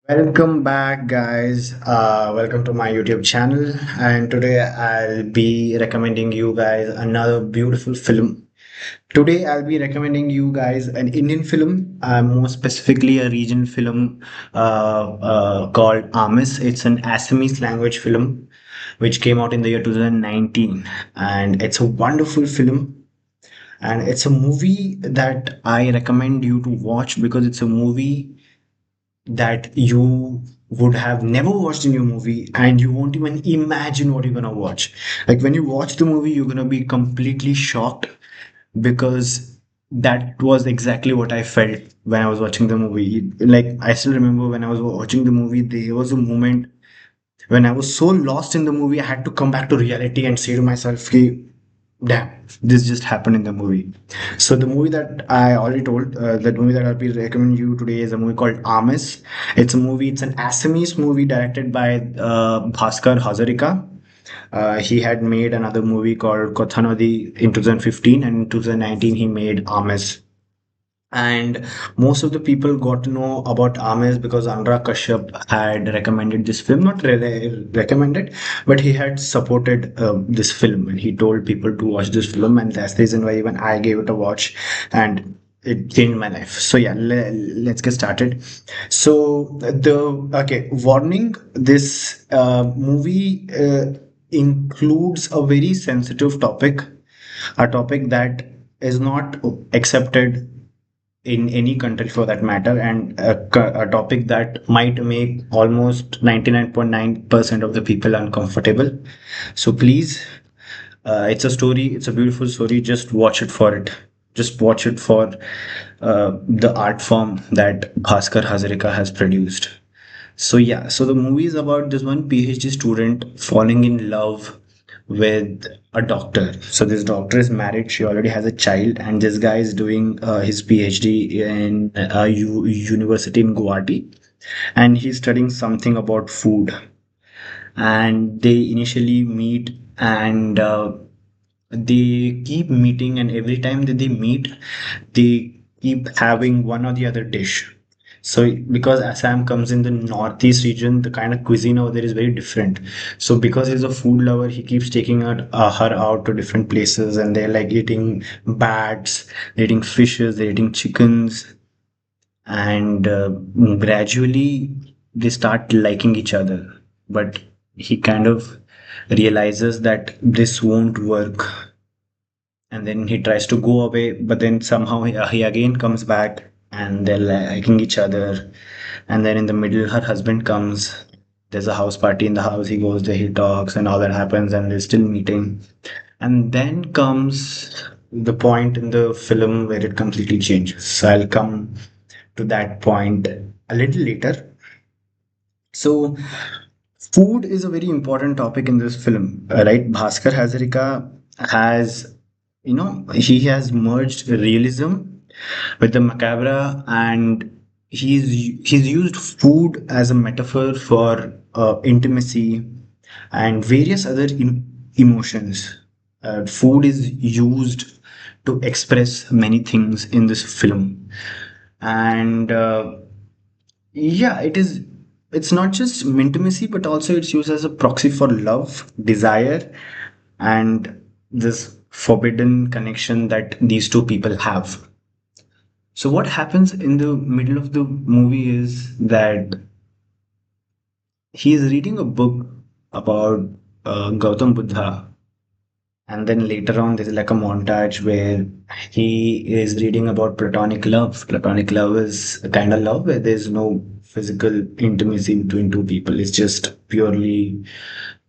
Welcome back, guys. Welcome to my YouTube channel. And today I'll be recommending you guys another beautiful film. Today I'll be recommending you guys an Indian film, more specifically a regional film called Aamis. It's an Assamese language film which came out in the year 2019. And it's a wonderful film. And it's a movie that I recommend you to watch because it's a movie that you would have never watched in your movie and you won't even imagine what you're gonna watch. Like when you watch the movie, you're gonna be completely shocked because that was exactly what I felt when I was watching the movie. Like I still remember when I was watching the movie, there was a moment when I was so lost in the movie, I had to come back to reality and say to myself, hey, damn, this just happened in the movie. So the movie that I already told, that movie that I'll be recommending you today is a movie called Aamis. It's an Assamese movie directed by Bhaskar Hazarika. He had made another movie called Kothanodi in 2015, and in 2019 he made Aamis. And most of the people got to know about Aamis because Anurag Kashyap had recommended this film, not recommended, but he had supported this film and he told people to watch this film. And that's the reason why even I gave it a watch and it changed my life. So, yeah, let's get started. Okay, warning, this movie includes a very sensitive topic, a topic that is not accepted in any country for that matter, and a topic that might make almost 99.9% of the people uncomfortable. So please, it's a story, it's a beautiful story. Just watch it for it. Just watch it for the art form that Bhaskar Hazarika has produced. So yeah, so the movie is about this one PhD student falling in love with a doctor. So this doctor is married, she already has a child, and this guy is doing his PhD in a university in Guwahati, and he's studying something about food. And they initially meet, and they keep meeting, and every time that they meet, they keep having one or the other dish. So because Assam comes in the northeast region, the kind of cuisine over there is very different. So because he's a food lover, he keeps taking her out to different places, and they're like eating bats, they're eating fishes, they're eating chickens, and gradually they start liking each other. But he kind of realizes that this won't work, and then he tries to go away, but then somehow he again comes back and they're liking each other. And then in the middle her husband comes, there's a house party in the house, he goes there, he talks and all that happens, and they're still meeting. And then comes the point in the film where it completely changes. So I'll come to that point a little later. So food is a very important topic in this film, right? Bhaskar Hazarika has, he has merged realism with the macabre, and he's used food as a metaphor for intimacy and various other emotions. Food is used to express many things in this film, and yeah, it's not just intimacy, but also it's used as a proxy for love, desire, and this forbidden connection that these two people have. So what happens in the middle of the movie is that he is reading a book about Gautam Buddha, and then later on there's like a montage where he is reading about platonic love. Platonic love is a kind of love where there's no physical intimacy between two people. It's just purely,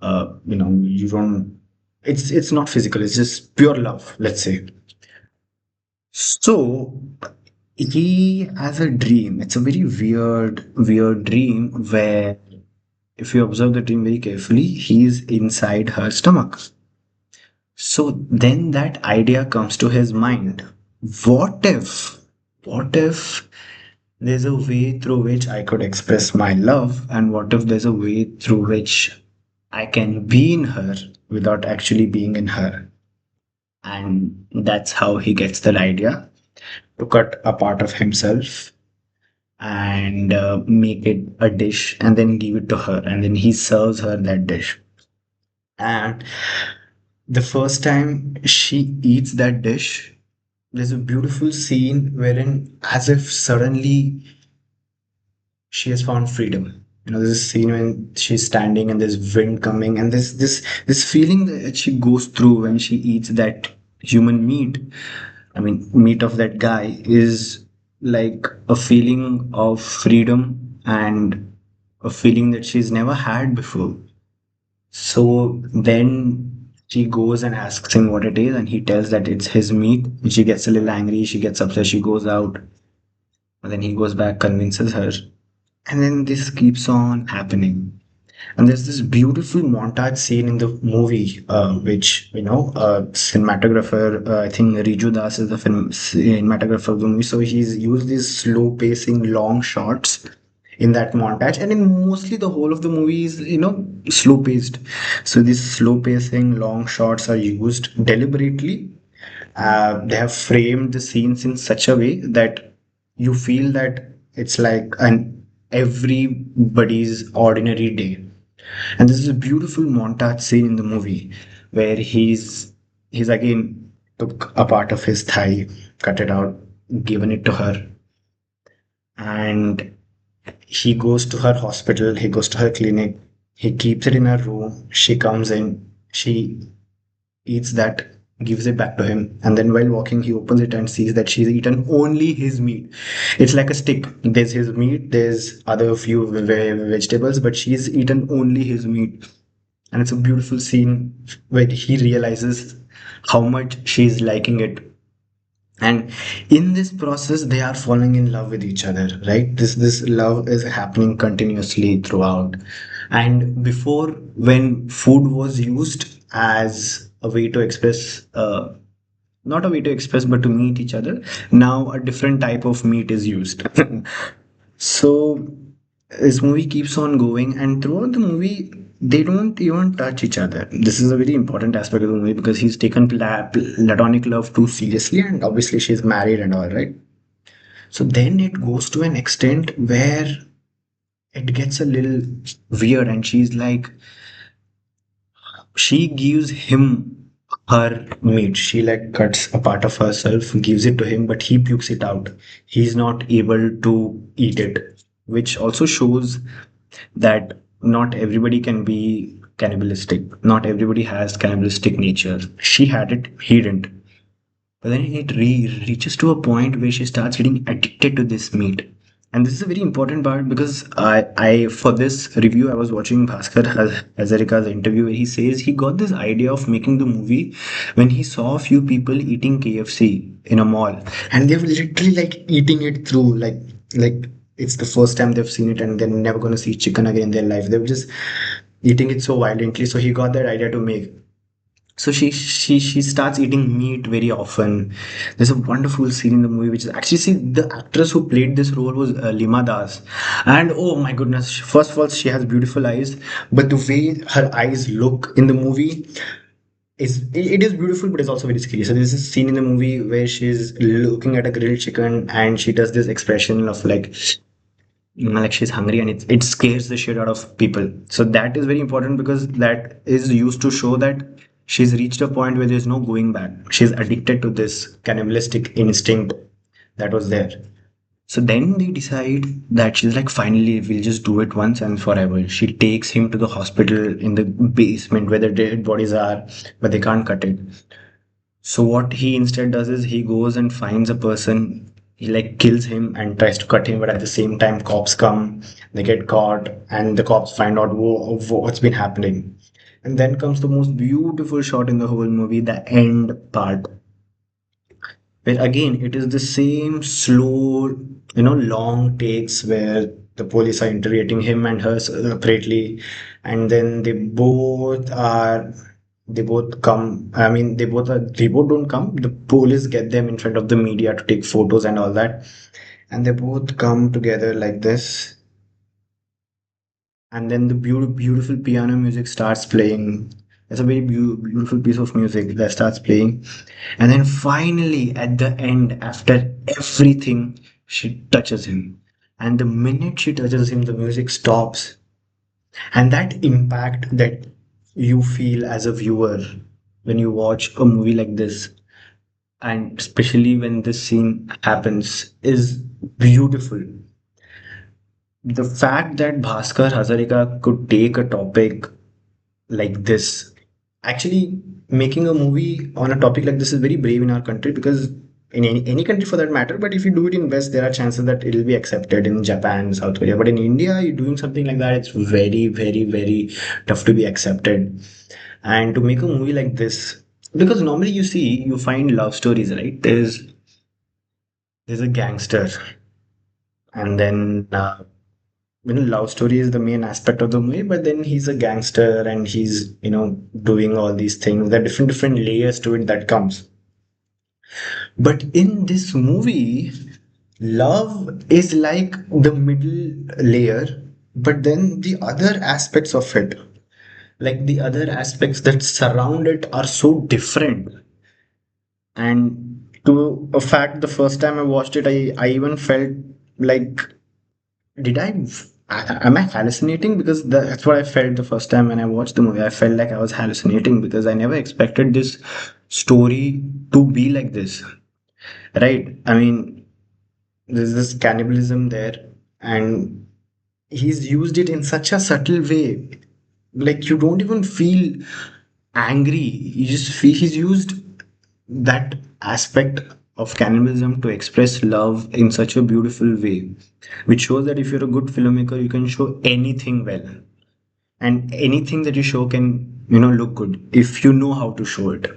you don't. It's not physical. It's just pure love. Let's say. So he has a dream. It's a very weird dream where, if you observe the dream very carefully, he is inside her stomach. So then that idea comes to his mind. What if, what if there's a way through which I could express my love, and what if there's a way through which I can be in her without actually being in her? And that's how he gets that idea to cut a part of himself and make it a dish and then give it to her, and then he serves her that dish. And the first time she eats that dish, there's a beautiful scene wherein, as if suddenly, she has found freedom. There's a scene when she's standing and there's wind coming, and there's this feeling that she goes through when she eats that human meat. I mean, meat of that guy is like a feeling of freedom and a feeling that she's never had before. So then she goes and asks him what it is, and he tells that it's his meat. She gets a little angry, she gets upset, she goes out, and then he goes back, convinces her, and then this keeps on happening. And there's this beautiful montage scene in the movie, which, cinematographer, I think Riju Das is the cinematographer of the movie. So he's used these slow pacing, long shots in that montage. And in mostly the whole of the movie is, slow paced. So these slow pacing, long shots are used deliberately. They have framed the scenes in such a way that you feel that it's like an everybody's ordinary day. And this is a beautiful montage scene in the movie where he's again took a part of his thigh, cut it out, given it to her, and he goes to her hospital, he goes to her clinic, he keeps it in her room, she comes in, she eats that, gives it back to him, and then while walking, he opens it and sees that she's eaten only his meat. It's like a stick. There's his meat, there's other few vegetables, but she's eaten only his meat. And it's a beautiful scene where he realizes how much she's liking it. And in this process, they are falling in love with each other, right? This love is happening continuously throughout. And before, when food was used as a way to express, not a way to express, but to meet each other, now a different type of meat is used. So this movie keeps on going, and throughout the movie, they don't even touch each other. This is a very important aspect of the movie because he's taken platonic love too seriously, and obviously she's married and all, right? So then it goes to an extent where it gets a little weird, and she's like, she gives him her meat. She like cuts a part of herself, gives it to him, but he pukes it out. He's not able to eat it, which also shows that not everybody can be cannibalistic. Not everybody has cannibalistic nature. She had it, he didn't. But then it reaches to a point where she starts getting addicted to this meat. And this is a very important part because I for this review, I was watching Bhaskar Hazarika's interview where he says he got this idea of making the movie when he saw a few people eating KFC in a mall, and they were literally like eating it through, like it's the first time they've seen it and they're never going to see chicken again in their life. They were just eating it so violently. So he got that idea to make. So she starts eating meat very often. There's a wonderful scene in the movie which is actually, see, the actress who played this role was Lima Das, and oh my goodness, first of all, she has beautiful eyes, but the way her eyes look in the movie is, it is beautiful, but it's also very scary. So there's this scene in the movie where she's looking at a grilled chicken and she does this expression of like she's hungry, and it scares the shit out of people. So that is very important because that is used to show that she's reached a point where there's no going back. She's addicted to this cannibalistic instinct that was there. So then they decide that she's like, finally, we'll just do it once and forever. She takes him to the hospital in the basement where the dead bodies are, but they can't cut it. So what he instead does is he goes and finds a person, he like kills him and tries to cut him, but at the same time cops come, they get caught, and the cops find out what's been happening. And then comes the most beautiful shot in the whole movie, the end part, where again it is the same slow, long takes where the police are interrogating him and her separately, and then they both come. I mean, they both don't come. The police get them in front of the media to take photos and all that, and they both come together like this, and then the beautiful piano music starts playing. It's a very beautiful piece of music that starts playing, and then finally at the end, after everything, she touches him, and the minute she touches him, the music stops. And that impact that you feel as a viewer when you watch a movie like this, and especially when this scene happens, is beautiful. The fact that Bhaskar Hazarika could take a topic like this, actually making a movie on a topic like this is very brave in our country, because in any country for that matter, but if you do it in West, there are chances that it will be accepted in Japan, South Korea. But in India, you're doing something like that, it's very, very, very tough to be accepted. And to make a movie like this, because normally you find love stories, right? There's a gangster, and then love story is the main aspect of the movie, but then he's a gangster and he's doing all these things. There are different layers to it that comes. But in this movie, love is like the middle layer, but then the other aspects of it, like the other aspects that surround it, are so different. And to a fact, the first time I watched it, I even felt like, did am I hallucinating? Because that's what I felt the first time when I watched the movie. I felt like I was hallucinating because I never expected this story to be like this. Right? I mean, there's this cannibalism there, and he's used it in such a subtle way. Like, you don't even feel angry. You just feel he's used that aspect of cannibalism to express love in such a beautiful way, which shows that if you're a good filmmaker, you can show anything well, and anything that you show can look good if you know how to show it.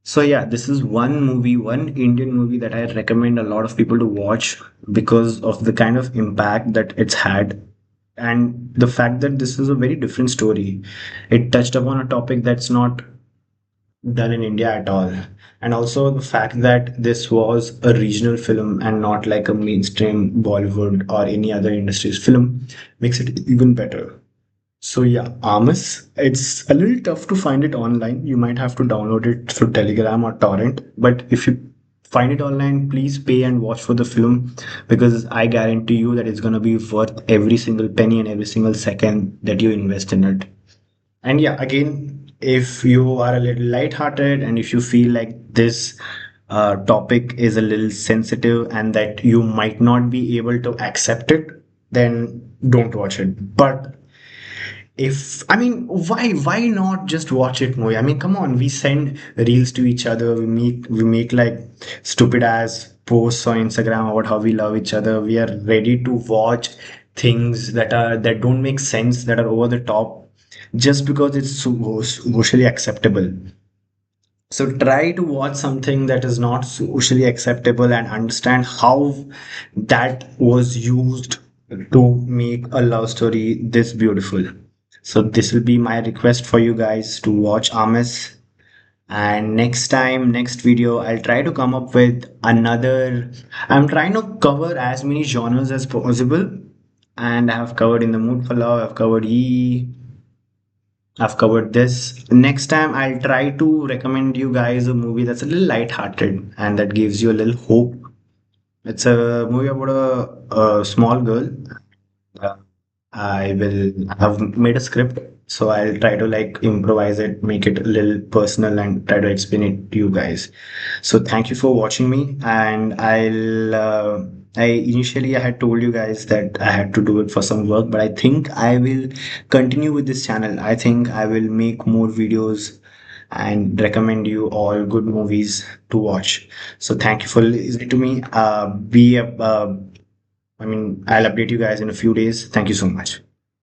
So yeah, this is one Indian movie that I recommend a lot of people to watch because of the kind of impact that it's had, and the fact that this is a very different story. It touched upon a topic that's not done in India at all. And also the fact that this was a regional film and not like a mainstream Bollywood or any other industry's film makes it even better. So yeah, Aamis, it's a little tough to find it online. You might have to download it through Telegram or torrent. But if you find it online, please pay and watch for the film, because I guarantee you that it's gonna be worth every single penny and every single second that you invest in it. And yeah, again, if you are a little lighthearted and if you feel like this topic is a little sensitive and that you might not be able to accept it, then don't watch it. But if I mean, why not just watch it movie? I mean, come on, we send reels to each other, we make like stupid ass posts on Instagram about how we love each other. We are ready to watch things that don't make sense, that are over the top, just because it's socially acceptable. So try to watch something that is not socially acceptable and understand how that was used to make a love story this beautiful. So this will be my request for you guys to watch Aamis. And next time, next video, I'll try to come up with another. I'm trying to cover as many genres as possible. And I have covered In the Mood for Love, I've covered I've covered this. Next time, I'll try to recommend you guys a movie that's a little light-hearted and that gives you a little hope. It's a movie about a small girl. Uh, I will have made a script, so I'll try to like improvise it, make it a little personal, and try to explain it to you guys. So thank you for watching me, and I had told you guys that I had to do it for some work, but I think I will continue with this channel. I think I will make more videos and recommend you all good movies to watch. So thank you for listening to me. I'll update you guys in a few days. Thank you so much.